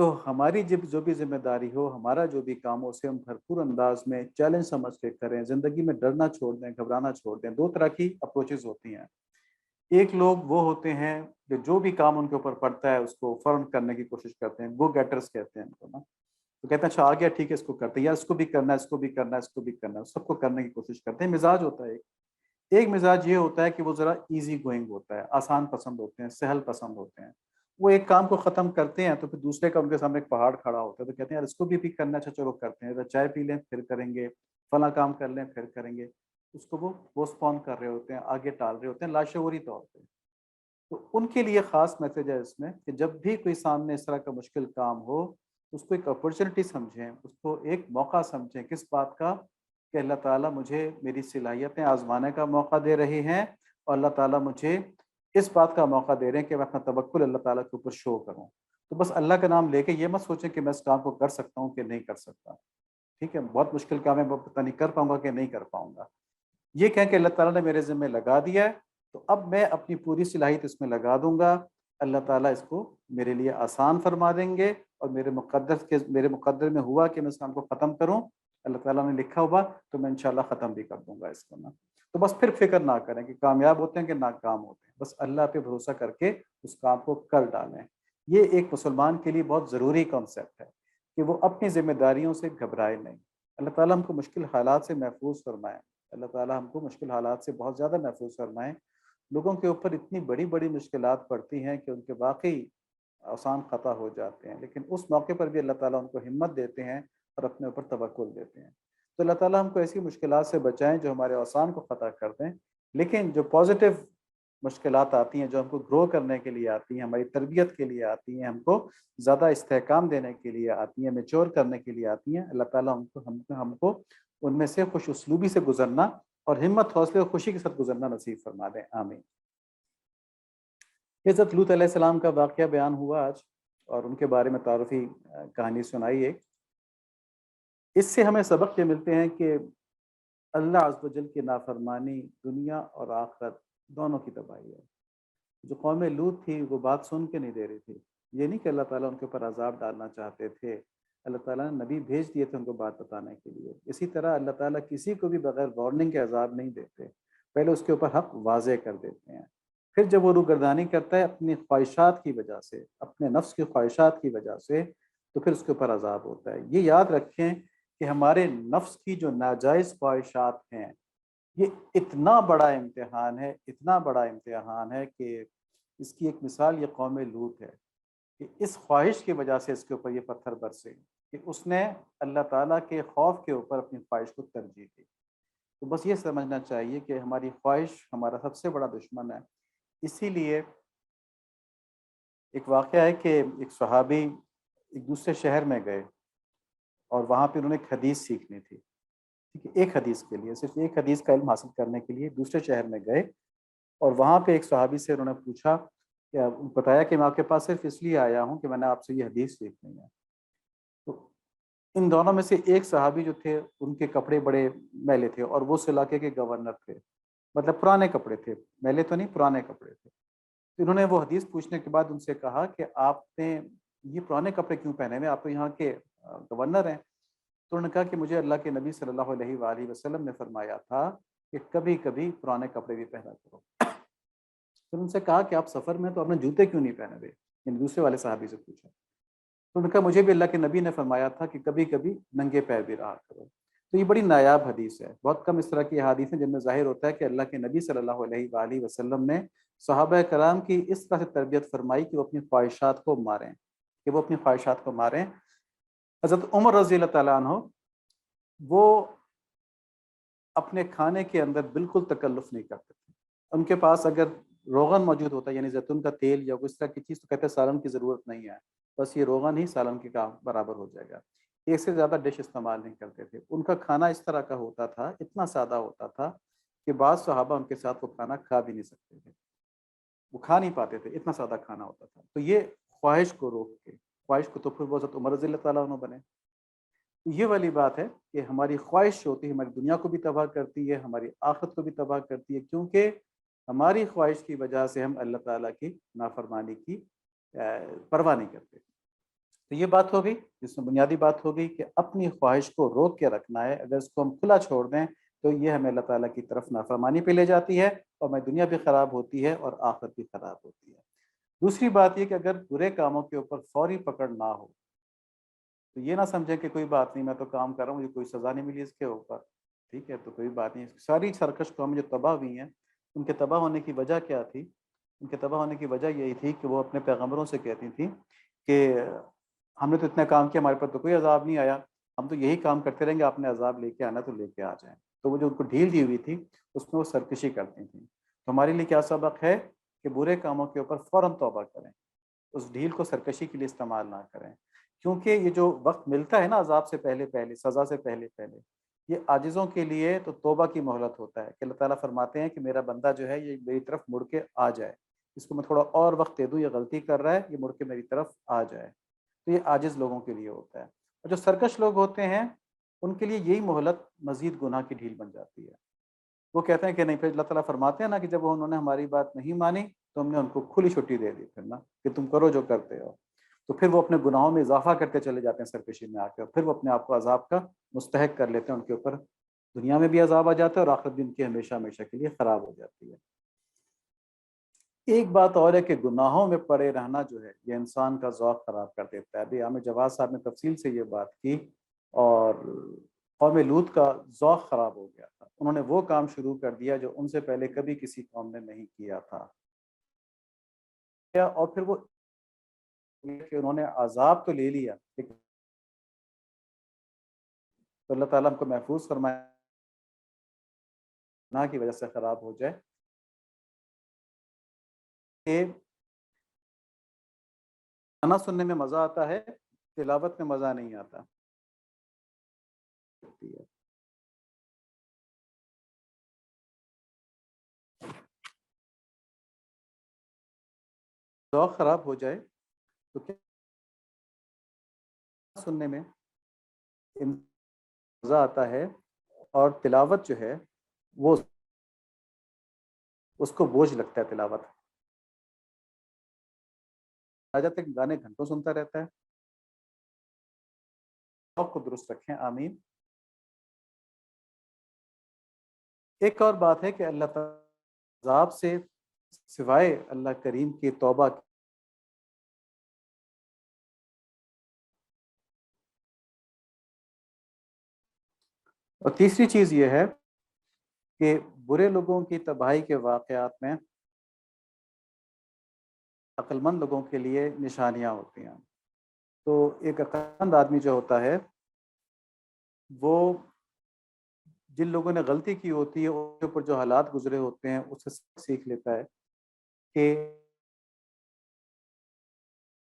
تو ہماری جو بھی ذمہ داری ہو، ہمارا جو بھی کام ہو، اسے ہم بھرپور انداز میں چیلنج سمجھ کے کریں، زندگی میں ڈرنا چھوڑ دیں، گھبرانا چھوڑ دیں۔ دو طرح کی اپروچز ہوتی ہیں۔ ایک لوگ وہ ہوتے ہیں کہ جو بھی کام ان کے اوپر پڑتا ہے اس کو فوراً کرنے کی کوشش کرتے ہیں، گو گیٹرز کہتے ہیں ان کو نا، تو کہتے ہیں اچھا آ گیا ٹھیک ہے اس کو کرتے ہیں، یا اس کو بھی کرنا ہے، اس کو بھی کرنا ہے، اس کو بھی کرنا ہے، سب کو کرنے کی کوشش کرتے ہیں۔ مزاج ہوتا ہے ایک مزاج یہ ہوتا ہے کہ وہ ذرا ایزی گوئنگ ہوتا ہے، آسان پسند ہوتے ہیں، سہل پسند ہوتے ہیں۔ وہ ایک کام کو ختم کرتے ہیں تو پھر دوسرے کا ان کے سامنے ایک پہاڑ کھڑا ہوتا ہے، تو کہتے ہیں یار اس کو بھی کرنا، اچھا چلو کرتے ہیں، چائے پی لیں پھر کریں گے، فلاں کام کر لیں پھر کریں گے۔ اس کو وہ پوسٹ پون کر رہے ہوتے ہیں، آگے ٹال رہے ہوتے ہیں لاشعوری طور پہ۔ تو ان کے لیے خاص میسج ہے اس میں کہ جب بھی کوئی سامنے اس طرح کا مشکل کام ہو، اس کو ایک اپرچونٹی سمجھیں، اس کو ایک موقع سمجھیں۔ کس بات کا؟ کہ اللہ تعالیٰ مجھے میری صلاحیتیں آزمانے کا موقع دے رہے ہیں، اور اللہ تعالیٰ مجھے اس بات کا موقع دے رہے ہیں کہ میں اپنا توکل اللہ تعالیٰ کے اوپر شو کروں۔ تو بس اللہ کا نام لے کے یہ مت سوچیں کہ میں اس کام کو کر سکتا ہوں کہ نہیں کر سکتا، ٹھیک ہے، بہت مشکل کام ہے، میں پتہ نہیں کر پاؤں گا کہ نہیں کر پاؤں گا۔ یہ کہیں کہ اللہ تعالیٰ نے میرے ذمہ لگا دیا ہے، تو اب میں اپنی پوری صلاحیت اس میں لگا دوں گا، اللہ تعالیٰ اس کو میرے لیے آسان فرما دیں گے، اور میرے مقدر میں ہوا کہ میں اس کام کو ختم کروں، اللہ تعالیٰ نے لکھا ہوا تو میں انشاءاللہ ختم بھی کر دوں گا اس کو نا۔ تو بس پھر فکر نہ کریں کہ کامیاب ہوتے ہیں کہ ناکام ہوتے ہیں، بس اللہ پہ بھروسہ کر کے اس کام کو کر ڈالیں۔ یہ ایک مسلمان کے لیے بہت ضروری کانسیپٹ ہے کہ وہ اپنی ذمہ داریوں سے گھبرائے نہیں۔ اللہ تعالیٰ ہم کو مشکل حالات سے محفوظ فرمائے، اللہ تعالیٰ ہم کو مشکل حالات سے بہت زیادہ محفوظ فرمائیں۔ لوگوں کے اوپر اتنی بڑی بڑی مشکلات پڑتی ہیں کہ ان کے واقعی آسان خطا ہو جاتے ہیں، لیکن اس موقع پر بھی اللہ تعالیٰ ان کو ہمت دیتے ہیں اور اپنے اوپر توکل دیتے ہیں۔ تو اللہ تعالیٰ ہم کو ایسی مشکلات سے بچائیں جو ہمارے آسان کو خطا کر دیں، لیکن جو پازیٹیو مشکلات آتی ہیں، جو ہم کو گرو کرنے کے لیے آتی ہیں، ہماری تربیت کے لیے آتی ہیں، ہم کو زیادہ استحکام دینے کے لیے آتی ہیں، میچور کرنے کے لیے آتی ہیں، اللہ تعالیٰ ہم کو ان میں سے خوش اسلوبی سے گزرنا اور ہمت، حوصلے اور خوشی کے ساتھ گزرنا نصیب فرما دیں، آمین۔ حضرت لوط علیہ السلام کا واقعہ بیان ہوا آج، اور ان کے بارے میں تعارفی کہانی سنائی ایک۔ اس سے ہمیں سبق یہ ملتے ہیں کہ اللہ عز و جل کی نافرمانی دنیا اور آخرت دونوں کی تباہی ہے۔ جو قوم لوط تھی وہ بات سن کے نہیں دے رہی تھی، یہ نہیں کہ اللہ تعالیٰ ان کے اوپر عذاب ڈالنا چاہتے تھے، اللہ تعالیٰ نے نبی بھیج دیے تھے ان کو بات بتانے کے لیے۔ اسی طرح اللہ تعالیٰ کسی کو بھی بغیر وارننگ کے عذاب نہیں دیتے، پہلے اس کے اوپر حق واضح کر دیتے ہیں، پھر جب وہ روگردانی کرتا ہے اپنی خواہشات کی وجہ سے، اپنے نفس کی خواہشات کی وجہ سے، تو پھر اس کے اوپر عذاب ہوتا ہے۔ یہ یاد رکھیں کہ ہمارے نفس کی جو ناجائز خواہشات ہیں، یہ اتنا بڑا امتحان ہے، اتنا بڑا امتحان ہے کہ اس کی ایک مثال یہ قوم لوط ہے کہ اس خواہش کی وجہ سے اس کے اوپر یہ پتھر برسے کہ اس نے اللہ تعالیٰ کے خوف کے اوپر اپنی خواہش کو ترجیح دی۔ تو بس یہ سمجھنا چاہیے کہ ہماری خواہش ہمارا سب سے بڑا دشمن ہے۔ اسی لیے ایک واقعہ ہے کہ ایک صحابی ایک دوسرے شہر میں گئے، اور وہاں پہ انہوں نے ایک حدیث سیکھنی تھی، ٹھیک ہے، ایک حدیث کے لیے، صرف ایک حدیث کا علم حاصل کرنے کے لیے دوسرے شہر میں گئے، اور وہاں پہ ایک صحابی سے انہوں نے پوچھا، کہ بتایا کہ میں آپ کے پاس صرف اس لیے آیا ہوں کہ میں نے آپ سے یہ حدیث سیکھنی ہے۔ تو ان دونوں میں سے ایک صحابی جو تھے ان کے کپڑے بڑے میلے تھے، اور وہ اس علاقے کے گورنر تھے، مطلب پرانے کپڑے تھے، میلے تو نہیں، پرانے کپڑے تھے۔ تو انہوں نے وہ حدیث پوچھنے کے بعد ان سے کہا کہ آپ نے یہ پرانے کپڑے کیوں پہنے ہوئے، آپ تو یہاں کے گورنر ہیں۔ تو انہوں نے کہا کہ مجھے اللہ کے نبی صلی اللہ علیہ وآلہ وسلم نے فرمایا تھا کہ کبھی کبھی پرانے کپڑے بھی پہنا کرو۔ پھر ان سے کہا کہ آپ سفر میں تو آپ نے جوتے کیوں نہیں پہنے ہوئے، یعنی دوسرے والے صحابی سے پوچھا۔ تو انہوں نے کہا مجھے بھی اللہ کے نبی نے فرمایا تھا کہ کبھی کبھی ننگے پیر بھی رہا کرو۔ تو یہ بڑی نایاب حدیث ہے، بہت کم اس طرح کی حدیث ہیں جن میں ظاہر ہوتا ہے کہ اللہ کے نبی صلی اللہ علیہ وآلہ وسلم نے صحابہ کرام کی اس طرح سے تربیت فرمائی کہ وہ اپنی خواہشات کو ماریں، کہ وہ اپنی خواہشات کو ماریں۔ حضرت عمر رضی اللہ تعالیٰ عنہ وہ اپنے کھانے کے اندر بالکل تکلف نہیں کرتے تھے۔ ان کے پاس اگر روغن موجود ہوتا، یعنی زیتون کا تیل یا اس طرح کی چیز، تو کہتے ہیں سالن کی ضرورت نہیں ہے، بس یہ روغن ہی سالن کے کام برابر ہو جائے گا۔ ایک سے زیادہ ڈش استعمال نہیں کرتے تھے۔ ان کا کھانا اس طرح کا ہوتا تھا، اتنا سادہ ہوتا تھا کہ بعض صحابہ ان کے ساتھ وہ کھانا کھا بھی نہیں سکتے تھے، وہ کھا نہیں پاتے تھے، اتنا سادہ کھانا ہوتا تھا۔ تو یہ خواہش کو روک کے، خواہش کو تو پھر وہ حضرت عمر رضی اللہ تعالیٰ عنہ بنے۔ یہ والی بات ہے کہ ہماری خواہش ہوتی ہے، ہماری دنیا کو بھی تباہ کرتی ہے، ہماری آخرت کو بھی تباہ کرتی ہے، کیونکہ ہماری خواہش کی وجہ سے ہم اللہ تعالیٰ کی نافرمانی کی پرواہ نہیں کرتے۔ تو یہ بات ہو گئی جس میں بنیادی بات ہو گئی کہ اپنی خواہش کو روک کے رکھنا ہے. اگر اس کو ہم کھلا چھوڑ دیں تو یہ ہمیں اللہ تعالیٰ کی طرف نافرمانی پہ لے جاتی ہے اور ہماری دنیا بھی خراب ہوتی ہے اور آخرت بھی خراب ہوتی ہے. دوسری بات یہ کہ اگر برے کاموں کے اوپر فوری پکڑ نہ ہو تو یہ نہ سمجھیں کہ کوئی بات نہیں، میں تو کام کر رہا ہوں، مجھے کوئی سزا نہیں ملی اس کے اوپر، ٹھیک ہے تو کوئی بات نہیں. ساری سرکش قومیں جو تباہ ہوئی ہیں ان کے تباہ ہونے کی وجہ کیا تھی؟ ان کے تباہ ہونے کی وجہ یہی تھی کہ وہ اپنے پیغمبروں سے کہتی تھیں کہ ہم نے تو اتنا کام کیا، ہمارے پر تو کوئی عذاب نہیں آیا، ہم تو یہی کام کرتے رہیں گے، آپ نے عذاب لے کے آنا تو لے کے آ جائیں. تو وہ جو ان کو ڈھیل دی ہوئی تھی اس میں وہ سرکشی کرتی تھیں. تو ہمارے لیے کیا سبق ہے کہ برے کاموں کے اوپر فوراً توبہ کریں، اس ڈھیل کو سرکشی کے لیے استعمال نہ کریں. کیونکہ یہ جو وقت ملتا ہے نا عذاب سے پہلے پہلے، سزا سے پہلے پہلے، یہ عاجزوں کے لیے تو توبہ کی مہلت ہوتا ہے کہ اللہ تعالیٰ فرماتے ہیں کہ میرا بندہ جو ہے یہ میری طرف مڑ کے آ جائے، اس کو میں تھوڑا اور وقت دے دوں، یہ غلطی کر رہا ہے، یہ مڑ کے میری طرف آ جائے. تو یہ عاجز لوگوں کے لیے ہوتا ہے. اور جو سرکش لوگ ہوتے ہیں ان کے لیے یہی مہلت مزید گناہ کی ڈھیل بن جاتی ہے. وہ کہتے ہیں کہ نہیں، پھر اللہ تعالیٰ فرماتے ہیں نا کہ جب انہوں نے ہماری بات نہیں مانی تو ہم نے ان کو کھلی چھٹی دے دی پھر نا کہ تم کرو جو کرتے ہو. تو پھر وہ اپنے گناہوں میں اضافہ کرتے چلے جاتے ہیں سرکشی میں آ کے، اور پھر وہ اپنے آپ کو عذاب کا مستحق کر لیتے ہیں. ان کے اوپر دنیا میں بھی عذاب آ جاتا ہے اور آخرت بھی ان کی ہمیشہ ہمیشہ کے لیے خراب ہو جاتی ہے. ایک بات اور ہے کہ گناہوں میں پڑے رہنا جو ہے یہ انسان کا ذوق خراب کر دیتا ہے. ابھی عامر جواد صاحب نے تفصیل سے یہ بات کی، اور قوم لوط کا ذوق خراب ہو گیا تھا. انہوں نے وہ کام شروع کر دیا جو ان سے پہلے کبھی کسی قوم نے نہیں کیا تھا. اور پھر وہ کہ انہوں نے عذاب تو لے لیا لیکن تو اللہ تعالیٰ ہم کو محفوظ فرمائے گناہ کی وجہ سے خراب ہو جائے. کہ گانا سننے میں مزہ آتا ہے، تلاوت میں مزہ نہیں آتا. ذوق خراب ہو جائے تو کیا سننے میں مزہ آتا ہے اور تلاوت جو ہے وہ اس کو بوجھ لگتا ہے. تلاوت آ جاتا ہے کہ گانے گھنٹوں سنتا رہتا ہے. ذوق کو درست رکھیں، آمین. ایک اور بات ہے کہ اللہ تعالیٰ عذاب سے سوائے اللہ کریم کی توبہ کی. اور تیسری چیز یہ ہے کہ برے لوگوں کی تباہی کے واقعات میں عقل مند لوگوں کے لیے نشانیاں ہوتی ہیں. تو ایک عقل مند آدمی جو ہوتا ہے وہ جن لوگوں نے غلطی کی ہوتی ہے ان کے اوپر جو حالات گزرے ہوتے ہیں اس سے سیکھ لیتا ہے. کہ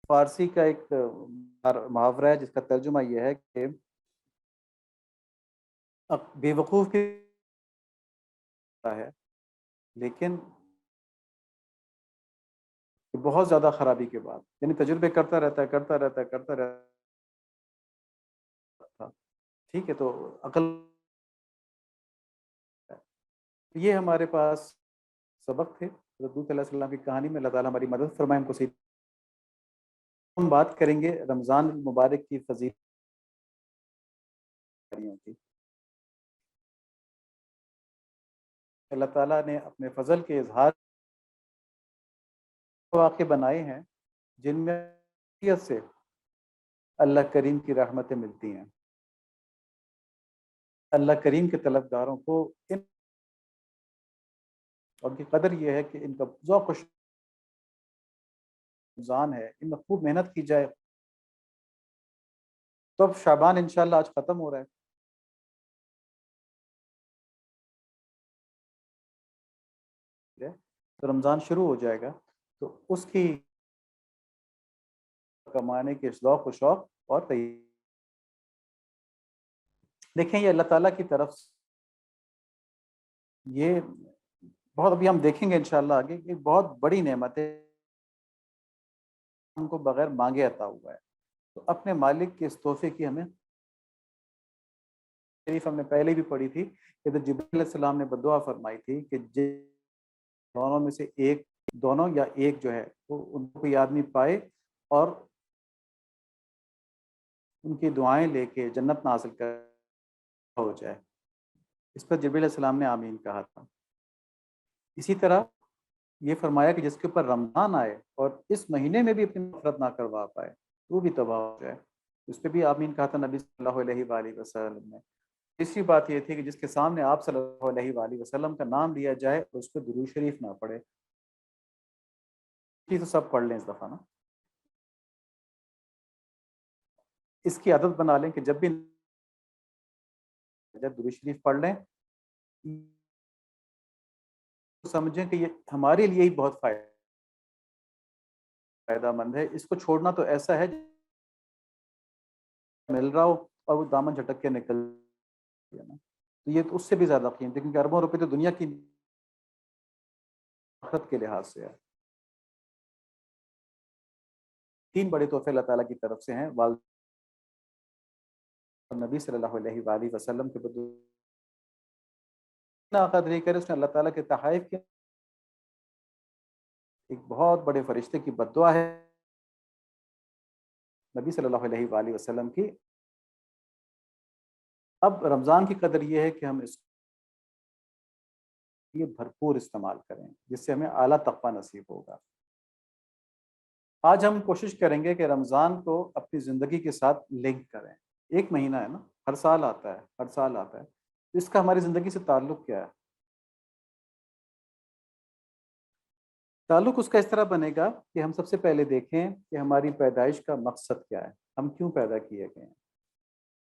فارسی کا ایک محاورہ ہے جس کا ترجمہ یہ ہے کہ بے وقوف کی ہے لیکن بہت زیادہ خرابی کے بعد، یعنی تجربے کرتا رہتا ہے کرتا رہتا ہے کرتا رہتا ہے. ٹھیک ہے تو عقل یہ ہمارے پاس سبق تھے حضرت لوط علیہ السلام کی کہانی میں. اللہ تعالیٰ ہماری مدد فرمائے، ہم کو صحیح. ہم بات کریں گے رمضان المبارک کی فضیلتوں کی. اللہ تعالیٰ نے اپنے فضل کے اظہار واقع بنائے ہیں جن میں سے اللہ کریم کی رحمتیں ملتی ہیں. اللہ کریم کے طلبگاروں کو ان اور کی قدر یہ ہے کہ ان کا ذوق و رمضان ہے، ان میں خوب محنت کی جائے. تو اب شعبان انشاءاللہ آج ختم ہو رہا ہے تو رمضان شروع ہو جائے گا. تو اس کی کمانے کے ذوق و شوق اور تیاری دیکھیں یہ اللہ تعالیٰ کی طرف یہ بہت، ابھی ہم دیکھیں گے انشاءاللہ آگے، ایک بہت بڑی نعمت ہے ہم کو بغیر مانگے عطا ہوا ہے. تو اپنے مالک کے اس تحفے کی ہمیں شریف ہم نے پہلے بھی پڑھی تھی کہ تو جبریل علیہ السلام نے بدعا فرمائی تھی کہ دونوں میں سے ایک، دونوں یا ایک جو ہے وہ ان کو کوئی آدمی پائے اور ان کی دعائیں لے کے جنت نہ حاصل کر ہو جائے۔ اس پر جبریل علیہ السلام نے آمین کہا تھا۔ اسی طرح یہ فرمایا کہ جس کے اوپر رمضان آئے اور اس مہینے میں بھی اپنی مغفرت نہ کروا پائے وہ بھی تباہ ہو جائے، اس پہ بھی آمین کہا تھا نبی صلی اللہ علیہ وآلہ وسلم نے۔ تیسری بات یہ تھی کہ جس کے سامنے آپ صلی اللہ علیہ وآلہ وسلم کا نام لیا جائے اور اس پہ درود شریف نہ پڑھے، تو سب پڑھ لیں اس دفعہ نا، اس کی عادت بنا لیں کہ جب بھی درود شریف پڑھ لیں سمجھیں کہ یہ ہمارے لیے ہی بہت فائدہ مند ہے، اس کو چھوڑنا تو ایسا ہے مل رہا ہو اور وہ دامن جھٹک کے نکل گیا نا، تو یہ تو اس سے بھی زیادہ قیمتی، کیونکہ اربوں روپے تو دنیا کی آخرت کے لحاظ سے ہے۔ 3 بڑے تحفے اللہ تعالیٰ کی طرف سے ہیں، والد نبی صلی اللہ علیہ وآلہ وسلم کے بدو قدری کرے، اس نے اللہ تعالیٰ کے تحائف کے ایک بہت بڑے فرشتے کی بد دعا ہے نبی صلی اللہ علیہ وآلہ وسلم کی۔ اب رمضان کی قدر یہ ہے کہ ہم اس یہ بھرپور استعمال کریں جس سے ہمیں اعلیٰ تقویٰ نصیب ہوگا۔ آج ہم کوشش کریں گے کہ رمضان کو اپنی زندگی کے ساتھ لنک کریں۔ ایک مہینہ ہے نا، ہر سال آتا ہے، ہر سال آتا ہے، تو اس کا ہماری زندگی سے تعلق کیا ہے؟ تعلق اس کا اس طرح بنے گا کہ ہم سب سے پہلے دیکھیں کہ ہماری پیدائش کا مقصد کیا ہے، ہم کیوں پیدا کیے گئے ہیں۔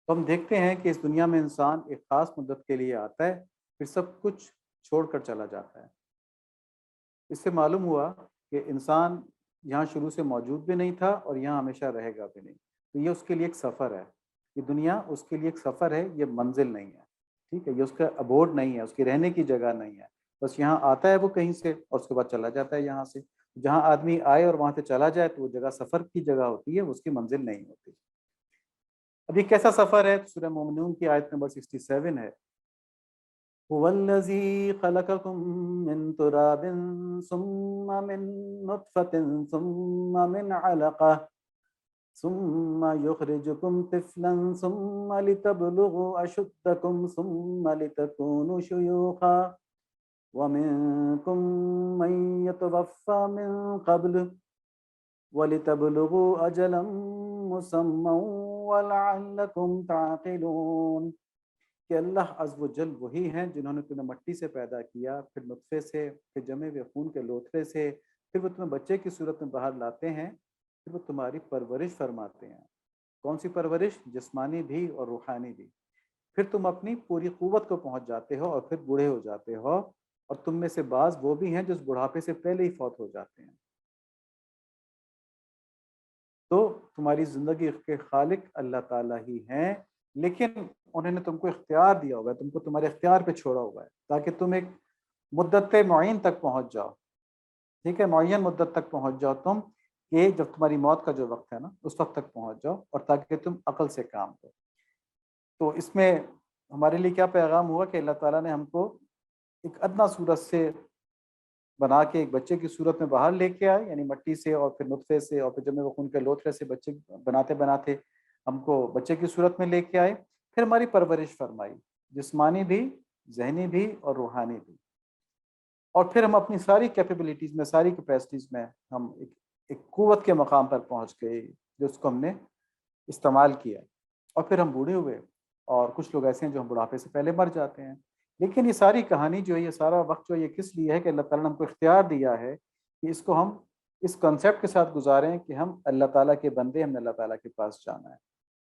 تو ہم دیکھتے ہیں کہ اس دنیا میں انسان ایک خاص مدت کے لیے آتا ہے، پھر سب کچھ چھوڑ کر چلا جاتا ہے۔ اس سے معلوم ہوا کہ انسان یہاں شروع سے موجود بھی نہیں تھا اور یہاں ہمیشہ رہے گا بھی نہیں، تو یہ اس کے لیے ایک سفر ہے، یہ دنیا اس کے لیے ایک سفر ہے، یہ منزل نہیں ہے، ٹھیک ہے، یہ اس کا ابوڈ نہیں ہے، اس کی رہنے کی جگہ نہیں ہے، بس یہاں آتا ہے وہ کہیں سے اور اس کے بعد چلا جاتا ہے یہاں سے۔ جہاں آدمی آئے اور وہاں سے چلا جائے تو وہ جگہ سفر کی جگہ ہوتی ہے، وہ اس کی منزل نہیں ہوتی۔ اب یہ کیسا سفر ہے؟ سورہ مومنون کی آیت نمبر 67 ہے، هو الذي خلقكم من تراب ثم من نطفة ثم من علقة ثم يخرجكم طفلا ثم لتبلغوا أشدكم ثم لتكونوا شيوخا ومنكم من يتوفى من قبل وَلِتَبْلُغُوا أَجَلًا مُّسَمًّى وَلَعَلَّكُمْ تَعْقِلُونَ کہ اللہ عز و جل وہی ہیں جنہوں نے تمہیں مٹی سے پیدا کیا، پھر نطفے سے، پھر جمے ہوئے خون کے لوتھڑے سے، پھر وہ تمہیں بچے کی صورت میں باہر لاتے ہیں، پھر وہ تمہاری پرورش فرماتے ہیں۔ کون سی پرورش؟ جسمانی بھی اور روحانی بھی۔ پھر تم اپنی پوری قوت کو پہنچ جاتے ہو اور پھر بوڑھے ہو جاتے ہو، اور تم میں سے بعض وہ بھی ہیں جو اس بڑھاپے سے پہلے ہی فوت ہو جاتے ہیں۔ تو تمہاری زندگی کے خالق اللہ تعالیٰ ہی ہیں، لیکن انہوں نے تم کو اختیار دیا ہوا ہے، تم کو تمہارے اختیار پہ چھوڑا ہوا ہے تاکہ تم ایک مدت معین تک پہنچ جاؤ، ٹھیک ہے، معین مدت تک پہنچ جاؤ تم، کہ جب تمہاری موت کا جو وقت ہے نا اس وقت تک پہنچ جاؤ، اور تاکہ تم عقل سے کام کرو۔ تو اس میں ہمارے لیے کیا پیغام ہوا کہ اللہ تعالیٰ نے ہم کو ایک ادنیٰ صورت سے بنا کے ایک بچے کی صورت میں باہر لے کے آئے، یعنی مٹی سے اور پھر نطفے سے اور پھر جمے ہوئے خون کے لوتھڑے سے بچے بناتے بناتے ہم کو بچے کی صورت میں لے کے آئے، پھر ہماری پرورش فرمائی، جسمانی بھی، ذہنی بھی اور روحانی بھی، اور پھر ہم اپنی ساری کیپیبلٹیز میں، ساری کیپیسٹیز میں ہم ایک قوت کے مقام پر پہنچ گئے جو اس کو ہم نے استعمال کیا، اور پھر ہم بوڑھے ہوئے، اور کچھ لوگ ایسے ہیں جو ہم بڑھاپے سے پہلے مر جاتے ہیں۔ لیکن یہ ساری کہانی جو ہے، یہ سارا وقت جو ہے، یہ کس لیے ہے کہ اللہ تعالیٰ نے ہم کو اختیار دیا ہے کہ اس کو ہم اس کنسیپٹ کے ساتھ گزاریں کہ ہم اللہ تعالیٰ کے بندے، ہم نے اللہ تعالیٰ کے پاس جانا ہے۔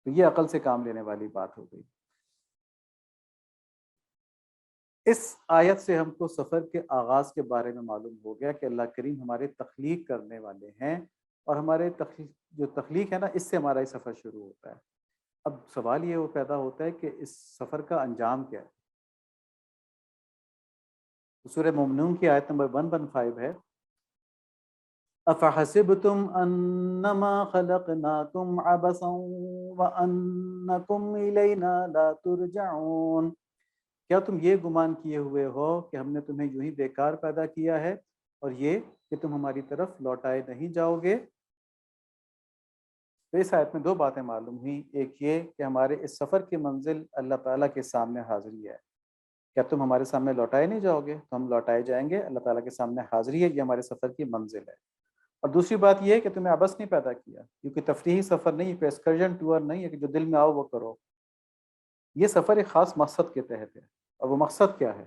تو یہ عقل سے کام لینے والی بات ہو گئی۔ اس آیت سے ہم کو سفر کے آغاز کے بارے میں معلوم ہو گیا کہ اللہ کریم ہمارے تخلیق کرنے والے ہیں، اور ہمارے جو تخلیق ہے نا، اس سے ہمارا یہ سفر شروع ہوتا ہے۔ اب سوال یہ پیدا ہوتا ہے کہ اس سفر کا انجام کیا ہے؟ سورہ مومنون کی آیت نمبر 115 ہے، افحسبتم انما خلقناکم عبثا وانکم الینا لا ترجعون، کیا تم یہ گمان کیے ہوئے ہو کہ ہم نے تمہیں یوں ہی بیکار پیدا کیا ہے اور یہ کہ تم ہماری طرف لوٹائے نہیں جاؤ گے؟ تو اس آیت میں دو باتیں معلوم ہوئیں، ایک یہ کہ ہمارے اس سفر کی منزل اللہ تعالیٰ کے سامنے حاضری ہے، کیا تم ہمارے سامنے لوٹائے نہیں جاؤ گے؟ تو ہم لوٹائے جائیں گے، اللہ تعالیٰ کے سامنے حاضری ہے، یہ ہمارے سفر کی منزل ہے۔ اور دوسری بات یہ ہے کہ تمہیں عبث نہیں پیدا کیا، کیونکہ تفریحی سفر نہیں، کوئی ایکسکرژن ٹور نہیں ہے کہ جو دل میں آؤ وہ کرو، یہ سفر ایک خاص مقصد کے تحت ہے۔ اور وہ مقصد کیا ہے؟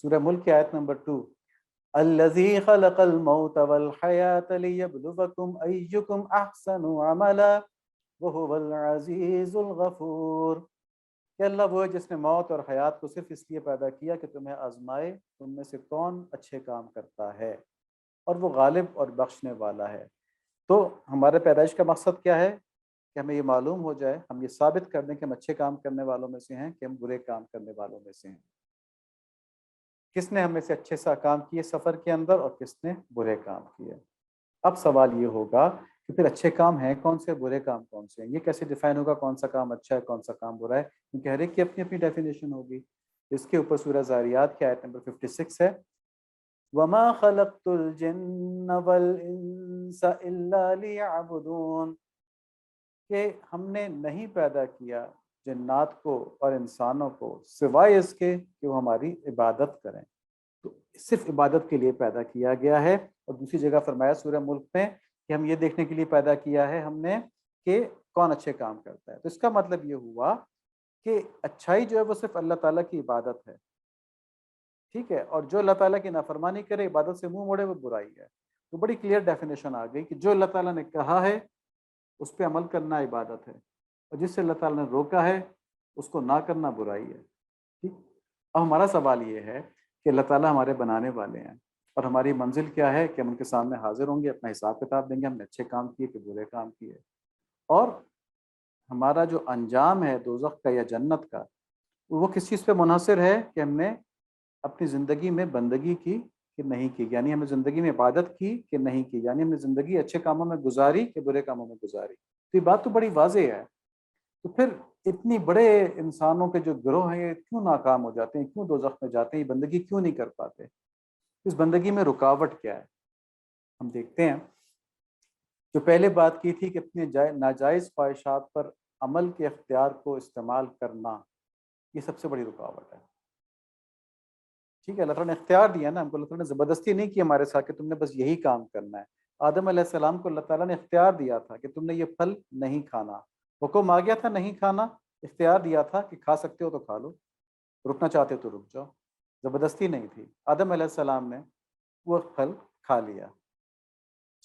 سورہ ملک کی آیت نمبر 2، الذی خلق الموت والحیات لیبلوکم ایکم احسن عملا وہو العزیز الغفور، کہ اللہ وہ ہے جس نے موت اور حیات کو صرف اس لیے پیدا کیا کہ تمہیں آزمائے تم میں سے کون اچھے کام کرتا ہے، اور وہ غالب اور بخشنے والا ہے۔ تو ہمارے پیدائش کا مقصد کیا ہے؟ کہ ہمیں یہ معلوم ہو جائے، ہم یہ ثابت کر دیں کہ ہم اچھے کام کرنے والوں میں سے ہیں کہ ہم برے کام کرنے والوں میں سے ہیں، کس نے ہم میں سے اچھے سا کام کیے سفر کے اندر اور کس نے برے کام کیے۔ اب سوال یہ ہوگا کہ پھر اچھے کام ہیں کون سے، برے کام کون سے ہیں؟ یہ کیسے ڈیفائن ہوگا کون سا کام اچھا ہے کون سا کام برا ہے؟ کیونکہ ہر ایک کی اپنی اپنی ڈیفینیشن ہوگی۔ اس کے اوپر سورہ ذاریات کی آیت نمبر 56 ہے، وَمَا خَلَقْتُ الْجِنَّ وَالْإِنسَ إِلَّا لِيَعْبُدُونَ، کہ ہم نے نہیں پیدا کیا جنات کو اور انسانوں کو سوائے اس کے کہ وہ ہماری عبادت کریں، تو صرف عبادت کے لیے پیدا کیا گیا ہے۔ اور دوسری جگہ فرمایا سورہ ملک میں کہ ہم یہ دیکھنے کے لیے پیدا کیا ہے ہم نے کہ کون اچھے کام کرتا ہے۔ تو اس کا مطلب یہ ہوا کہ اچھائی جو ہے وہ صرف اللہ تعالیٰ کی عبادت ہے، ٹھیک ہے، اور جو اللہ تعالیٰ کی نافرمانی کرے، عبادت سے منہ موڑے، وہ برائی ہے۔ تو بڑی کلیئر ڈیفینیشن آ گئی کہ جو اللہ تعالیٰ نے کہا ہے اس پہ عمل کرنا عبادت ہے، اور جس سے اللہ تعالیٰ نے روکا ہے اس کو نہ کرنا برائی ہے، ٹھیک۔ اب ہمارا سوال یہ ہے کہ اللہ تعالیٰ ہمارے بنانے والے ہیں، اور ہماری منزل کیا ہے کہ ہم ان کے سامنے حاضر ہوں گے، اپنا حساب کتاب دیں گے، ہم نے اچھے کام کیے کہ برے کام کیے، اور ہمارا جو انجام ہے دوزخ کا یا جنت کا، وہ کس چیز پہ منحصر ہے کہ ہم نے اپنی زندگی میں بندگی کی کہ نہیں کی، یعنی ہم نے زندگی میں عبادت کی کہ نہیں کی، یعنی ہم نے زندگی اچھے کاموں میں گزاری کہ برے کاموں میں گزاری۔ تو یہ بات تو بڑی واضح ہے۔ تو پھر اتنی بڑے انسانوں کے جو گروہ ہیں یہ کیوں ناکام ہو جاتے ہیں، کیوں دوزخ میں جاتے ہیں، یہ بندگی کیوں نہیں کر پاتے؟ اس بندگی میں رکاوٹ کیا ہے؟ ہم دیکھتے ہیں، جو پہلے بات کی تھی کہ اپنے ناجائز خواہشات پر عمل کے اختیار کو استعمال کرنا، یہ سب سے بڑی رکاوٹ ہے، ٹھیک ہے۔ اللہ تعالیٰ نے اختیار دیا نا ہم کو، اللہ تعالیٰ نے زبردستی نہیں کی ہمارے ساتھ کہ تم نے بس یہی کام کرنا ہے۔ آدم علیہ السلام کو اللہ تعالیٰ نے اختیار دیا تھا کہ تم نے یہ پھل نہیں کھانا، حکم آ گیا تھا نہیں کھانا، اختیار دیا تھا کہ کھا سکتے ہو تو کھا لو، رکنا چاہتے ہو تو رک جاؤ، زبردستی نہیں تھی۔ آدم علیہ السلام نے وہ پھل کھا لیا،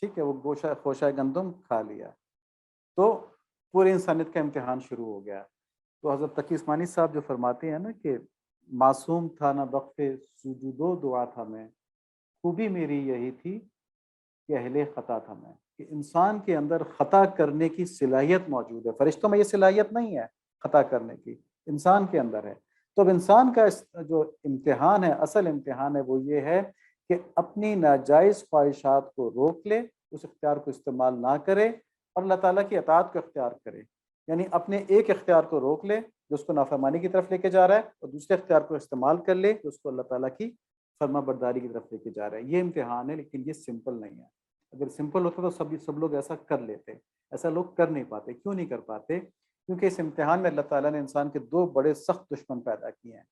ٹھیک ہے، وہ خوشہ گندم کھا لیا، تو پوری انسانیت کا امتحان شروع ہو گیا۔ تو حضرت تقی عثمانی صاحب جو فرماتے ہیں نا کہ معصوم تھا نہ وقف سجود و دعا تھا میں، خوبی میری یہی تھی کہ اہل خطا تھا میں، کہ انسان کے اندر خطا کرنے کی صلاحیت موجود ہے، فرشتوں میں یہ صلاحیت نہیں ہے خطا کرنے کی، انسان کے اندر ہے۔ تو اب انسان کا جو امتحان ہے، اصل امتحان ہے، وہ یہ ہے کہ اپنی ناجائز خواہشات کو روک لے، اس اختیار کو استعمال نہ کرے، اور اللہ تعالیٰ کی اطاعت کو اختیار کرے، یعنی اپنے ایک اختیار کو روک لے جو اس کو نافرمانی کی طرف لے کے جا رہا ہے، اور دوسرے اختیار کو استعمال کر لے جو اس کو اللہ تعالیٰ کی فرما برداری کی طرف لے کے جا رہا ہے۔ یہ امتحان ہے، لیکن یہ سمپل نہیں ہے۔ اگر سمپل ہوتا تو سب لوگ ایسا کر لیتے، ایسا لوگ کر نہیں پاتے۔ کیوں نہیں کر پاتے؟ کیونکہ اس امتحان میں اللہ تعالیٰ نے انسان کے دو بڑے سخت دشمن پیدا کیے ہیں۔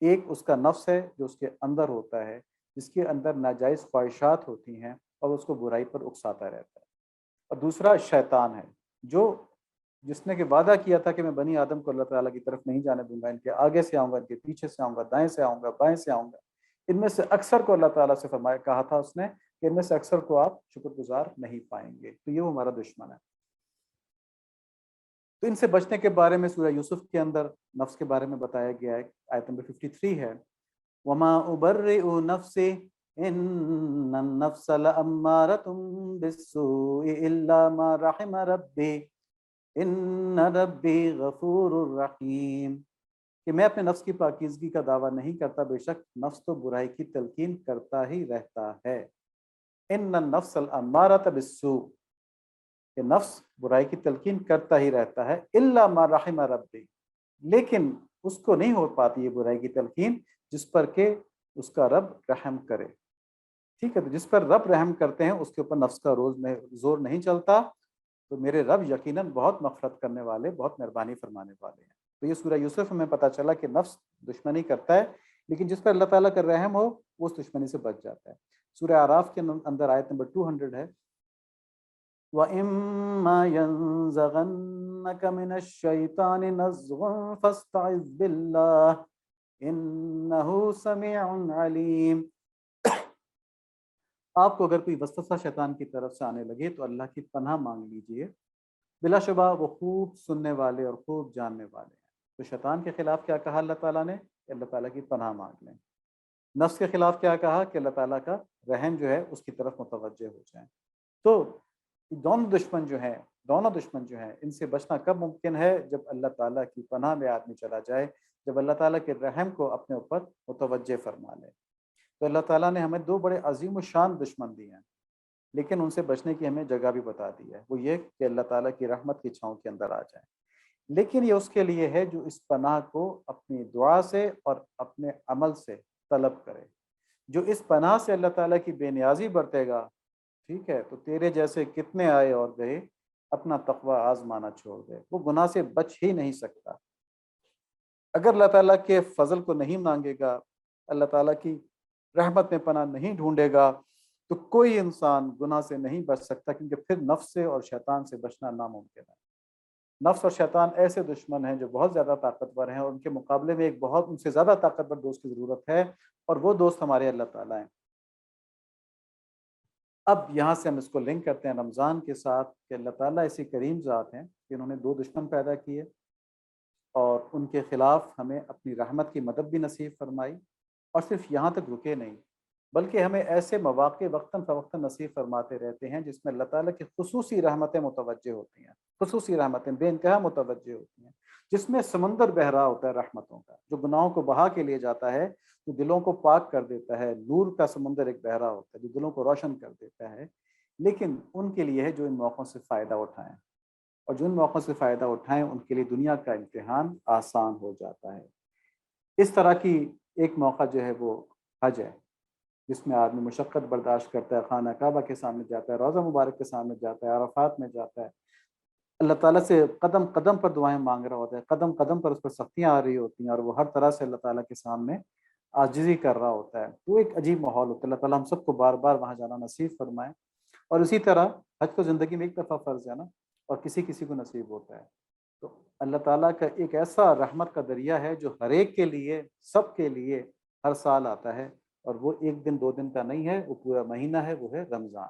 ایک اس کا نفس ہے جو اس کے اندر ہوتا ہے، جس کے اندر ناجائز خواہشات ہوتی ہیں اور اس کو برائی پر اکساتا رہتا ہے، اور دوسرا شیطان ہے جس نے کہ وعدہ کیا تھا کہ میں بنی آدم کو اللہ تعالیٰ کی طرف نہیں جانے دوں گا، ان کے آگے سے آؤں گا، ان کے پیچھے سے آؤں گا، دائیں سے آؤں گا، بائیں سے آؤں گا۔ ان میں سے اکثر کو اللہ تعالیٰ سے کہا تھا اس نے کہ ان میں سے اکثر کو آپ شکر گزار نہیں پائیں گے، تو یہ وہ ہمارا دشمن ہے۔ تو ان سے بچنے کے بارے میں سورہ یوسف کے اندر نفس کے بارے میں بتایا گیا ہے، آیت نمبر 53 ہے، وَمَا أُبَرِّئُ نَفْسِي إِنَّ النَّفْسَ لَأَمَّارَةٌ بِالسُّوءِ إِلَّا مَا رَحِمَ رَبِّي إِنَّ رَبِّي غَفُورٌ رَحِيمٌ، کہ میں اپنے نفس کی پاکیزگی کا دعویٰ نہیں کرتا، بے شک نفس تو برائی کی تلقین کرتا ہی رہتا ہے۔ ان النفس الامارۃ بالسوء، کہ نفس برائی کی تلقین کرتا ہی رہتا ہے، الا ما رحم ربی، لیکن اس کو نہیں ہو پاتی یہ برائی کی تلقین جس پر کہ اس کا رب رحم کرے، ٹھیک ہے۔ تو جس پر رب رحم کرتے ہیں اس کے اوپر نفس کا روز میں زور نہیں چلتا، تو میرے رب یقیناً بہت مغفرت کرنے والے، بہت مہربانی فرمانے والے ہیں۔ تو یہ سورہ یوسف میں پتہ چلا کہ نفس دشمنی کرتا ہے، لیکن جس پر اللہ تعالیٰ کا رحم ہو وہ اس دشمنی سے بچ جاتا ہے۔ سورہ اعراف کے اندر آیت نمبر 200 ہے، وَإِمَّا يَنزَغَنَّكَ مِنَ الشَّيْطَانِ نَزْغٌ فَاسْتَعِذْ بِاللَّهِ إِنَّهُ سَمِيعٌ عَلِيمٌ۔ آپ کو اگر کوئی وسوسہ شیطان کی طرف سے آنے لگے تو اللہ کی پناہ مانگ لیجئے، بلا شبہ وہ خوب سننے والے اور خوب جاننے والے ہیں۔ تو شیطان کے خلاف کیا کہا اللہ تعالیٰ نے کہ اللہ تعالیٰ کی پناہ مانگ لیں۔ نفس کے خلاف کیا کہا کہ اللہ تعالیٰ کا رحم جو ہے اس کی طرف متوجہ ہو جائیں۔ تو دونوں دشمن جو ہیں ان سے بچنا کب ممکن ہے؟ جب اللہ تعالیٰ کی پناہ میں آدمی چلا جائے، جب اللہ تعالیٰ کے رحم کو اپنے اوپر متوجہ فرما لے۔ تو اللہ تعالیٰ نے ہمیں دو بڑے عظیم و شان دشمن دیے ہیں، لیکن ان سے بچنے کی ہمیں جگہ بھی بتا دی ہے، وہ یہ کہ اللہ تعالیٰ کی رحمت کی چھاؤں کے اندر آ جائیں۔ لیکن یہ اس کے لیے ہے جو اس پناہ کو اپنی دعا سے اور اپنے عمل سے طلب کرے۔ جو اس پناہ سے اللہ تعالیٰ کی بے نیازی برتے گا، ٹھیک ہے، تو تیرے جیسے کتنے آئے اور گئے، اپنا تقوی آزمانا چھوڑ دے، وہ گناہ سے بچ ہی نہیں سکتا۔ اگر اللہ تعالیٰ کے فضل کو نہیں مانگے گا، اللہ تعالیٰ کی رحمت میں پناہ نہیں ڈھونڈے گا، تو کوئی انسان گناہ سے نہیں بچ سکتا، کیونکہ پھر نفس سے اور شیطان سے بچنا ناممکن ہے۔ نفس اور شیطان ایسے دشمن ہیں جو بہت زیادہ طاقتور ہیں، اور ان کے مقابلے میں ایک بہت ان سے زیادہ طاقتور دوست کی ضرورت ہے، اور وہ دوست ہمارے اللہ تعالیٰ ہیں۔ اب یہاں سے ہم اس کو لنک کرتے ہیں رمضان کے ساتھ کہ اللہ تعالیٰ ایسی کریم ذات ہیں کہ انہوں نے دو دشمن پیدا کیے اور ان کے خلاف ہمیں اپنی رحمت کی مدد بھی نصیب فرمائی، اور صرف یہاں تک رکے نہیں، بلکہ ہمیں ایسے مواقع وقتاً فوقتاً نصیب فرماتے رہتے ہیں جس میں اللہ تعالیٰ کی خصوصی رحمتیں متوجہ ہوتی ہیں، خصوصی رحمتیں بے انتہا متوجہ ہوتی ہیں، جس میں سمندر بہہ رہا ہوتا ہے رحمتوں کا، جو گناہوں کو بہا کے لیے جاتا ہے، جو دلوں کو پاک کر دیتا ہے، نور کا سمندر ایک بہہ رہا ہوتا ہے جو دلوں کو روشن کر دیتا ہے۔ لیکن ان کے لیے ہے جو ان موقعوں سے فائدہ اٹھائیں، اور جو ان موقعوں سے فائدہ اٹھائیں ان کے لیے دنیا کا امتحان آسان ہو جاتا ہے۔ اس طرح کی ایک موقع جو ہے وہ حج ہے، جس میں آدمی مشقت برداشت کرتا ہے، خانہ کعبہ کے سامنے جاتا ہے، روضہ مبارک کے سامنے جاتا ہے، عرفات میں جاتا ہے، اللہ تعالیٰ سے قدم قدم پر دعائیں مانگ رہا ہوتا ہے، قدم قدم پر اس پر سختیاں آ رہی ہوتی ہیں، اور وہ ہر طرح سے اللہ تعالیٰ کے سامنے عاجزی کر رہا ہوتا ہے۔ تو ایک عجیب ماحول ہوتا ہے۔ اللہ تعالیٰ ہم سب کو بار بار وہاں جانا نصیب فرمائے۔ اور اسی طرح حج تو زندگی میں ایک دفعہ فرض ہے نا، اور کسی کسی کو نصیب ہوتا ہے۔ تو اللہ تعالیٰ کا ایک ایسا رحمت کا دریا ہے جو ہر ایک کے لیے، سب کے لیے ہر سال آتا ہے، اور وہ ایک دن دو دن کا نہیں ہے، وہ پورا مہینہ ہے، وہ ہے رمضان۔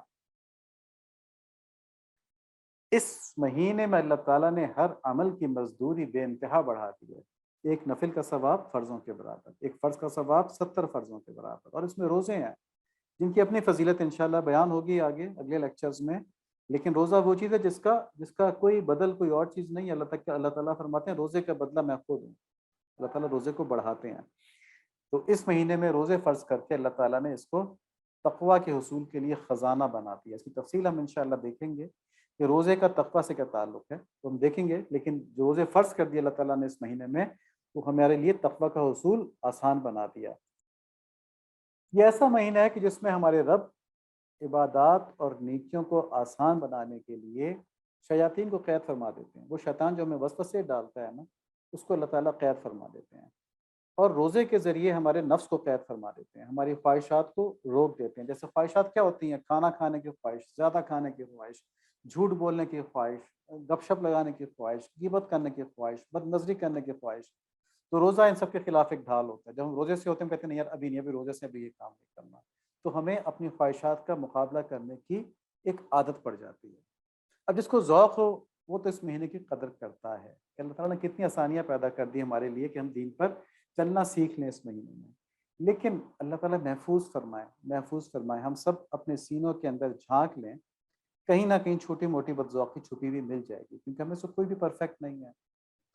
اس مہینے میں اللہ تعالیٰ نے ہر عمل کی مزدوری بے انتہا بڑھا دی ہے۔ ایک نفل کا ثواب فرضوں کے برابر، ایک فرض کا ثواب 70 فرضوں کے برابر، اور اس میں روزے ہیں جن کی اپنی فضیلت انشاءاللہ بیان ہوگی آگے اگلے لیکچرز میں۔ لیکن روزہ وہ چیز ہے جس کا کوئی بدل کوئی اور چیز نہیں ہے۔ اللہ تعالیٰ فرماتے ہیں روزے کا بدلہ میں خود ہوں۔ اللہ تعالیٰ روزے کو بڑھاتے ہیں۔ تو اس مہینے میں روزے فرض کر کے اللہ تعالیٰ نے اس کو تقویٰ کے حصول کے لیے خزانہ بنا دیا۔ اس کی تفصیل ہم انشاءاللہ دیکھیں گے کہ روزے کا تقویٰ سے کیا تعلق ہے، تو ہم دیکھیں گے۔ لیکن جو روزے فرض کر دیے اللہ تعالیٰ نے اس مہینے میں، تو ہمارے لیے تقویٰ کا حصول آسان بنا دیا۔ یہ ایسا مہینہ ہے کہ جس میں ہمارے رب عبادات اور نیکیوں کو آسان بنانے کے لیے شیاطین کو قید فرما دیتے ہیں۔ وہ شیطان جو ہمیں وسوسے ڈالتا ہے نا، اس کو اللہ تعالیٰ قید فرما دیتے ہیں، اور روزے کے ذریعے ہمارے نفس کو قید فرما دیتے ہیں، ہماری خواہشات کو روک دیتے ہیں۔ جیسے خواہشات کیا ہوتی ہیں؟ کھانا کھانے کی خواہش، زیادہ کھانے کی خواہش، جھوٹ بولنے کی خواہش، گپ شپ لگانے کی خواہش، غیبت کرنے کی خواہش، بد نظری کرنے کی خواہش۔ تو روزہ ان سب کے خلاف ایک ڈھال ہوتا ہے۔ جب ہم روزے سے ہوتے ہیں کہتے ہیں نہیں یار ابھی نہیں، ابھی روزے سے ابھی یہ کام نہیں کرنا، تو ہمیں اپنی خواہشات کا مقابلہ کرنے کی ایک عادت پڑ جاتی ہے۔ اب جس کو ذوق ہو وہ تو اس مہینے کی قدر کرتا ہے کہ اللہ تعالیٰ نے کتنی آسانیاں پیدا کر دی ہمارے لیے کہ ہم دین پر چلنا سیکھ لیں اس مہینے میں۔ لیکن اللہ تعالیٰ محفوظ فرمائے ہم سب اپنے سینوں کے اندر جھانک لیں، کہیں نہ کہیں چھوٹی موٹی بدذوقی چھپی ہوئی مل جائے گی، کیونکہ ہمیں سے کوئی بھی پرفیکٹ نہیں ہے۔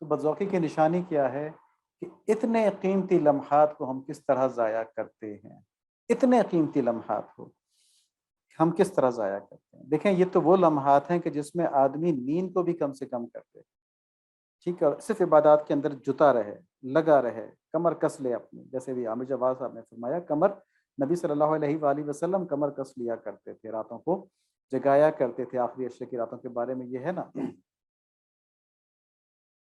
تو بدذوقی کی نشانی کیا ہے کہ اتنے قیمتی لمحات کو ہم کس طرح ضائع کرتے ہیں، اتنے قیمتی لمحات کو ہم کس طرح ضائع کرتے ہیں۔ دیکھیں یہ تو وہ لمحات ہیں کہ جس میں آدمی نیند کو بھی کم سے کم کرتے، ٹھیک ہے، صرف عبادات کے اندر جتا رہے، لگا رہے، کمر کس لے اپنی، جیسے بھی عامر جواد صاحب نے فرمایا، کمر نبی صلی اللہ علیہ وآلہ وسلم کمر کس لیا کرتے تھے راتوں کو، جگایا کرتے تھے آخری عشرے کی راتوں کے بارے میں یہ ہے نا۔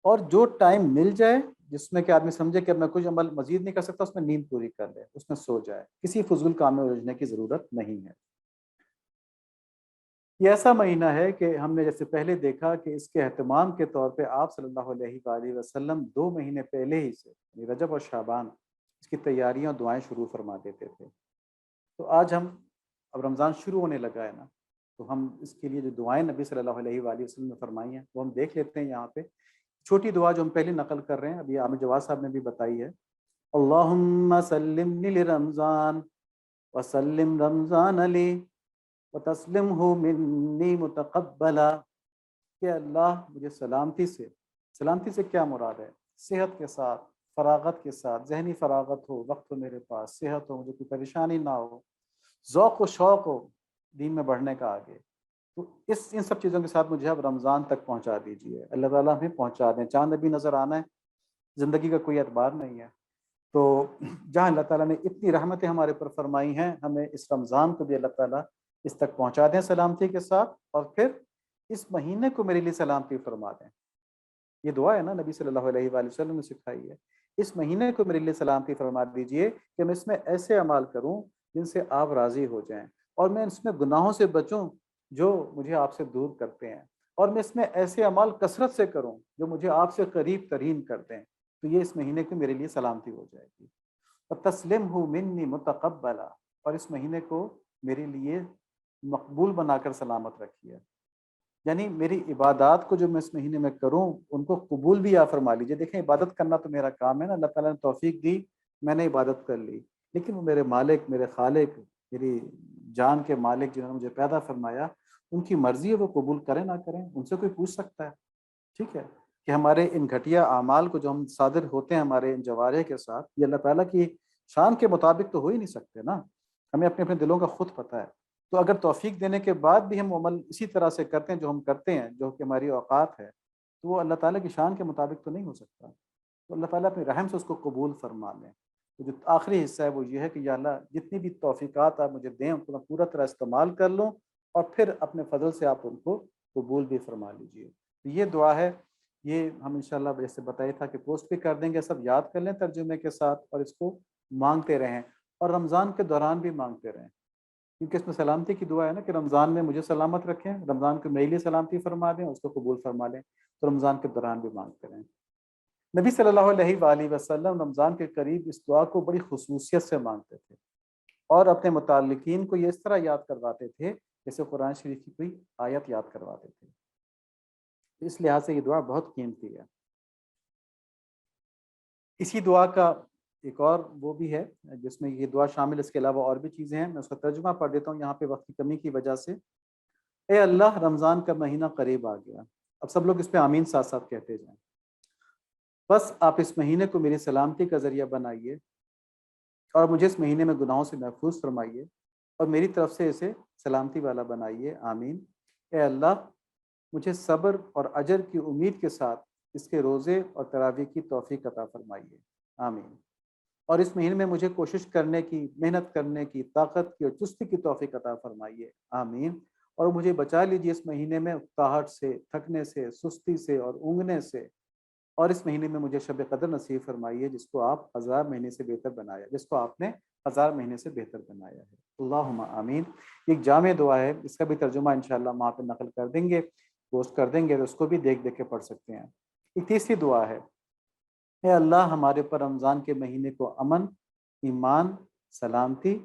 اور جو ٹائم مل جائے جس میں کہ آدمی سمجھے کہ اب میں کچھ عمل مزید نہیں کر سکتا، اس میں نیند پوری کر لے، اس میں سو جائے، کسی فضول کام میں الجھنے کی ضرورت نہیں ہے۔ یہ ایسا مہینہ ہے کہ ہم نے جیسے پہلے دیکھا کہ اس کے اہتمام کے طور پہ آپ صلی اللہ علیہ وآلہ وسلم 2 مہینے پہلے ہی سے یعنی رجب اور شعبان اس کی تیاریاں اور دعائیں شروع فرما دیتے تھے۔ تو آج ہم اب رمضان شروع ہونے لگا ہے نا، تو ہم اس کے لیے جو دعائیں نبی صلی اللہ علیہ وآلہ وسلم نے فرمائی ہیں وہ ہم دیکھ لیتے ہیں یہاں پہ۔ چھوٹی دعا جو ہم پہلے نقل کر رہے ہیں، ابھی عامر جواد صاحب نے بھی بتائی ہے، اللہم سلمنی لرمضان وسلم رمضان علی وتسلمہ منی متقبلا، کہ اللہ مجھے سلامتی سے کیا مراد ہے؟ صحت کے ساتھ، فراغت کے ساتھ، ذہنی فراغت ہو، وقت ہو میرے پاس، صحت ہو، مجھے کوئی پریشانی نہ ہو، ذوق و شوق ہو دین میں بڑھنے کا آگے، تو ان سب چیزوں کے ساتھ مجھے اب رمضان تک پہنچا دیجیے۔ اللہ تعالیٰ ہمیں پہنچا دیں، چاند ابھی نظر آنا ہے، زندگی کا کوئی اعتبار نہیں ہے، تو جہاں اللہ تعالیٰ نے اتنی رحمتیں ہمارے پر فرمائی ہیں، ہمیں اس رمضان کو بھی اللہ تعالیٰ اس تک پہنچا دیں سلامتی کے ساتھ، اور پھر اس مہینے کو میرے لیے سلامتی فرما دیں۔ یہ دعا ہے نا نبی صلی اللہ علیہ وآلہ وسلم نے سکھائی ہے، اس مہینے کو میرے لیے سلامتی فرما دیجئے کہ میں اس میں ایسے اعمال کروں جن سے آپ راضی ہو جائیں، اور میں اس میں گناہوں سے بچوں جو مجھے آپ سے دور کرتے ہیں، اور میں اس میں ایسے اعمال کثرت سے کروں جو مجھے آپ سے قریب ترین کرتے ہیں، تو یہ اس مہینے کی میرے لیے سلامتی ہو جائے گی۔ وَتَسْلِمْهُ مِنِّي مُتَقَبَّلًا، اور اس مہینے کو میرے لیے مقبول بنا کر سلامت رکھیے، یعنی میری عبادات کو جو میں اس مہینے میں کروں ان کو قبول بھی آپ فرما لیجیے۔ دیکھیں عبادت کرنا تو میرا کام ہے نا، اللہ تعالیٰ نے توفیق دی، میں نے عبادت کر لی، لیکن وہ میرے مالک، میرے خالق، میری جان کے مالک جنہوں نے مجھے پیدا فرمایا، ان کی مرضی ہے، وہ قبول کریں نہ کریں، ان سے کوئی پوچھ سکتا ہے؟ ٹھیک ہے کہ ہمارے ان گھٹیا اعمال کو جو ہم صادر ہوتے ہیں ہمارے ان جوارح کے ساتھ، یہ اللہ تعالیٰ کی شان کے مطابق تو ہو ہی نہیں سکتے نا، ہمیں اپنے اپنے دلوں کا خود پتہ ہے۔ تو اگر توفیق دینے کے بعد بھی ہم عمل اسی طرح سے کرتے ہیں جو ہم کرتے ہیں، جو کہ ہماری اوقات ہے، تو وہ اللہ تعالیٰ کی شان کے مطابق تو نہیں ہو سکتا، تو اللہ تعالیٰ اپنے رحم سے اس کو قبول فرما لیں۔ تو جو آخری حصہ ہے وہ یہ ہے کہ یا اللہ جتنی بھی توفیقات آپ مجھے دیں ان کو میں پورا طرح استعمال کر لوں، اور پھر اپنے فضل سے آپ ان کو قبول بھی فرما لیجیے۔ تو یہ دعا ہے، یہ ہم انشاءاللہ جیسے بتایا تھا کہ پوسٹ بھی کر دیں گے، سب یاد کر لیں ترجمے کے ساتھ، اور اس کو مانگتے رہیں، اور رمضان کے دوران بھی مانگتے رہیں، کیونکہ اس میں سلامتی کی دعا ہے نا کہ رمضان میں مجھے سلامت رکھیں، رمضان کو میرے لیے سلامتی فرما دیں، اس کو قبول فرما لیں، تو رمضان کے دوران بھی مانگتے رہیں۔ نبی صلی اللہ علیہ وآلہ وسلم رمضان کے قریب اس دعا کو بڑی خصوصیت سے مانگتے تھے، اور اپنے متعلقین کو یہ اس طرح یاد کرواتے تھے جیسے قرآن شریف کی کوئی آیت یاد کرواتے تھے، اس لحاظ سے یہ دعا بہت قیمتی ہے۔ اسی دعا کا ایک اور وہ بھی ہے جس میں یہ دعا شامل، اس کے علاوہ اور بھی چیزیں ہیں، میں اس کا ترجمہ پڑھ دیتا ہوں یہاں پہ وقت کی کمی کی وجہ سے۔ اے اللہ رمضان کا مہینہ قریب آ گیا، اب سب لوگ اس پہ آمین ساتھ ساتھ کہتے جائیں۔ بس آپ اس مہینے کو میری سلامتی کا ذریعہ بنائیے، اور مجھے اس مہینے میں گناہوں سے محفوظ فرمائیے، اور میری طرف سے اسے سلامتی والا بنائیے، آمین۔ اے اللہ مجھے صبر اور اجر کی امید کے ساتھ اس کے روزے اور تراویح کی توفیق عطا فرمائیے، آمین۔ اور اس مہینے میں مجھے کوشش کرنے کی، محنت کرنے کی، طاقت کی اور چستی کی توفیق عطا فرمائیے، آمین۔ اور مجھے بچا لیجیے اس مہینے میں اکتاہٹ سے، تھکنے سے، سستی سے اور اونگنے سے، اور اس مہینے میں مجھے شب قدر نصیب فرمائیے جس کو آپ 1000 مہینے سے بہتر بنایا، جس کو آپ نے 1000 مہینے سے بہتر بنایا ہے، اللہم آمین۔ ایک جامع دعا ہے، اس کا بھی ترجمہ انشاءاللہ وہاں پہ نقل کر دیں گے، پوسٹ کر دیں گے، تو اس کو بھی دیکھ دیکھ کے پڑھ سکتے ہیں۔ ایک تیسری دعا ہے، اے اللہ ہمارے پر رمضان کے مہینے کو امن، ایمان، سلامتی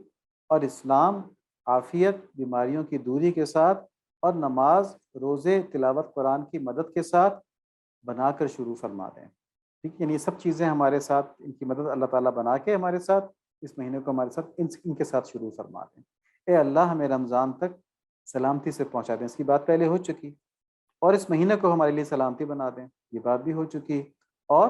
اور اسلام، عافیت، بیماریوں کی دوری کے ساتھ، اور نماز، روزے، تلاوت قرآن کی مدد کے ساتھ بنا کر شروع فرما دیں۔ ٹھیک، یعنی یہ سب چیزیں ہمارے ساتھ، ان کی مدد اللہ تعالیٰ بنا کے ہمارے ساتھ اس مہینے کو ہمارے ساتھ ان کے ساتھ شروع فرما دیں۔ اے اللہ ہمیں رمضان تک سلامتی سے پہنچا دیں، اس کی بات پہلے ہو چکی، اور اس مہینے کو ہمارے لیے سلامتی بنا دیں، یہ بات بھی ہو چکی، اور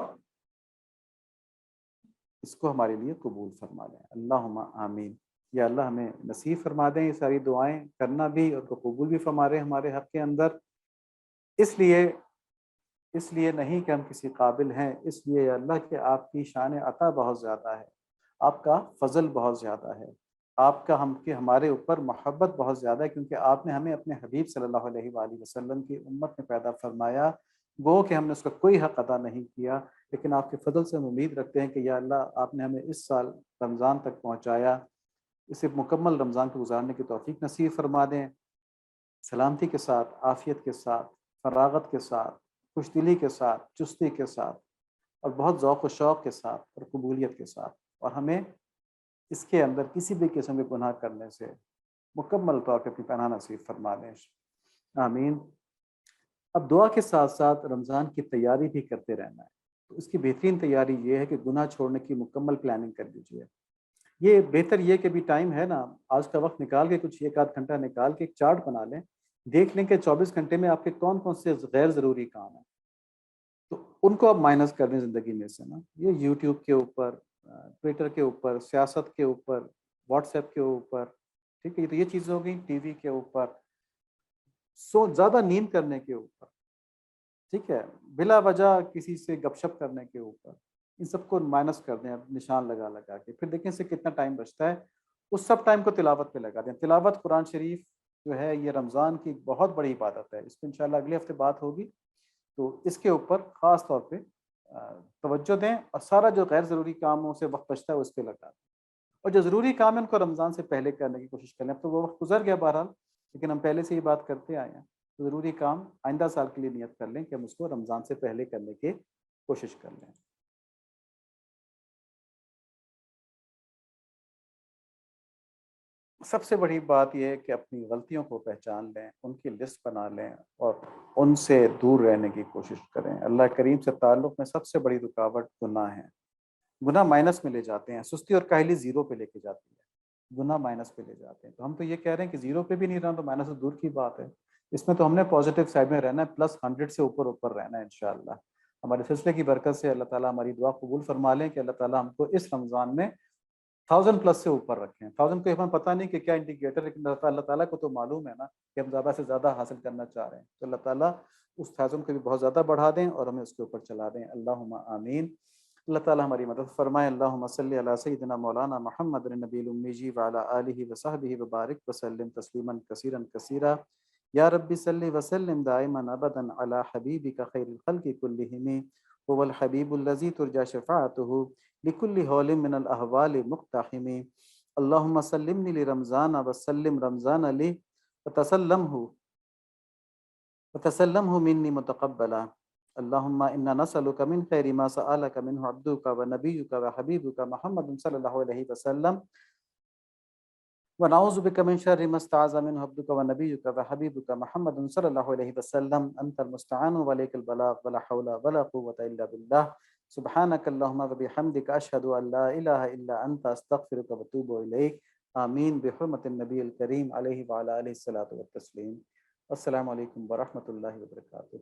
اس کو ہمارے لیے قبول فرما لیں، اللہم آمین۔ یا اللہ ہمیں نصیب فرما دیں یہ ساری دعائیں کرنا بھی، اور کو قبول بھی فرما رہے ہمارے حق کے اندر، اس لیے نہیں کہ ہم کسی قابل ہیں، اس لیے اللہ کہ آپ کی شان عطا بہت زیادہ ہے، آپ کا فضل بہت زیادہ ہے، آپ کا ہمارے اوپر محبت بہت زیادہ ہے، کیونکہ آپ نے ہمیں اپنے حبیب صلی اللہ علیہ وآلہ وسلم کی امت میں پیدا فرمایا، گو کہ ہم نے اس کا کوئی حق ادا نہیں کیا، لیکن آپ کے فضل سے ہم امید رکھتے ہیں کہ یا اللہ آپ نے ہمیں اس سال رمضان تک پہنچایا، اسے مکمل رمضان کو گزارنے کی توفیق نصیب فرما دیں، سلامتی کے ساتھ، عافیت کے ساتھ، فراغت کے ساتھ، خوش دلی کے ساتھ، چستی کے ساتھ، اور بہت ذوق و شوق کے ساتھ اور قبولیت کے ساتھ، اور ہمیں اس کے اندر کسی بھی قسم کے گناہ کرنے سے مکمل طور پہ اپنی پناہ نصیب فرما دیں، آمین۔ اب دعا کے ساتھ ساتھ رمضان کی تیاری بھی کرتے رہنا ہے، تو اس کی بہترین تیاری یہ ہے کہ گناہ چھوڑنے کی مکمل پلاننگ کر لیجیے۔ یہ بہتر یہ کہ بھی ٹائم ہے نا، آج کا وقت نکال کے کچھ ایک آدھ گھنٹہ نکال کے ایک چارٹ بنا لیں، دیکھ لیں کہ 24 گھنٹے میں آپ کے کون کون سے غیر ضروری کام ہیں، تو ان کو آپ مائنس کر دیں زندگی میں سے نا۔ یہ یوٹیوب کے اوپر، ٹویٹر کے اوپر، سیاست کے اوپر، واٹس ایپ کے اوپر، ٹھیک ہے، تو یہ چیزیں ہو گئی، ٹی وی کے اوپر، زیادہ نیند کرنے کے اوپر، ٹھیک ہے، بلا وجہ کسی سے گپ شپ کرنے کے اوپر، ان سب کو مائنس کر دیں نشان لگا لگا کے، پھر دیکھیں سے کتنا ٹائم بچتا ہے، اس سب ٹائم کو تلاوت پہ لگا دیں۔ تلاوت قرآن شریف جو ہے یہ رمضان کی بہت بڑی عبادت ہے، اس پہ انشاءاللہ اگلے ہفتے بات ہوگی، تو اس کے اوپر خاص طور پہ توجہ دیں، اور سارا جو غیر ضروری کاموں سے وقت بچتا ہے اس پہ لگا دیں، اور جو ضروری کام ہے ان کو رمضان سے پہلے کرنے کی کوشش کریں۔ اب تو وہ وقت گزر گیا بہرحال، لیکن ہم پہلے سے یہ بات کرتے آئے ہیں، ضروری کام آئندہ سال کے لیے نیت کر لیں کہ ہم اس کو رمضان سے پہلے کرنے کی کوشش کر لیں۔ سب سے بڑی بات یہ ہے کہ اپنی غلطیوں کو پہچان لیں، ان کی لسٹ بنا لیں، اور ان سے دور رہنے کی کوشش کریں۔ اللہ کریم سے تعلق میں سب سے بڑی رکاوٹ گناہ ہے، گناہ مائنس میں لے جاتے ہیں، سستی اور کاہلی زیرو پہ لے کے جاتی ہے، گناہ مائنس پہ لے جاتے ہیں، تو ہم تو یہ کہہ رہے ہیں کہ زیرو پہ بھی نہیں رہنا تو مائنس سے دور کی بات ہے، اس میں تو ہم نے پازیٹیو سائڈ میں رہنا ہے، پلس 100 سے اوپر اوپر رہنا ہے انشاءاللہ۔ ہمارے سلسلے کی برکت سے اللہ تعالیٰ ہماری دعا قبول فرما لیں کہ اللہ تعالیٰ ہم کو اس رمضان میں 1000 پلس سے اوپر رکھیں۔ 1000 کو ہمیں پتہ نہیں کہ کیا انڈیکیٹر، لیکن اللہ تعالیٰ کو تو معلوم ہے نا کہ ہم زیادہ سے زیادہ حاصل کرنا چاہ رہے ہیں، تو اللہ تعالیٰ اس 1000 کو بھی بہت زیادہ بڑھا دیں اور ہمیں اس کے اوپر چلا دیں، اللہم آمین۔ اللہ تعالیٰ ہماری مدد فرمائے۔ اللہم صلی علی سیدنا مولانا محمد النبی الامی جی وعلی آلہ وصحبہ وبارک وسلم تسلیما کثیرا کثیرا۔ یا رب صلی وسلم دائما ابدا علی حبیبک خیر الخلق کلہم، هو الحبیب الذی ترجى شفاعته لكل حول من الاحوال مقتحم۔ اللہم سلمنی لرمضان وسلم رمضان لی وتسلمه منی متقبلا۔ اللہم انا نسألک من خیر ما سألک منہ عبدک ونبیک وحبیبک محمد صلی اللہ علیہ وسلم، ونعوذ بک من شر ما استعاذ منہ عبدک ونبیک وحبیبک محمد صلی اللہ علیہ وسلم، انت المستعان وعلیک البلاغ ولا حول ولا قوة الا باللہ، سبحانک اللہم وبحمدک اشہد ان لا الہ الا انت استغفرک واتوب الیک، آمین بحرمت النبی الکریم علیہ وعلی آلہ الصلاۃ والتسلیم۔ السلام علیکم ورحمۃ اللہ وبرکاتہ۔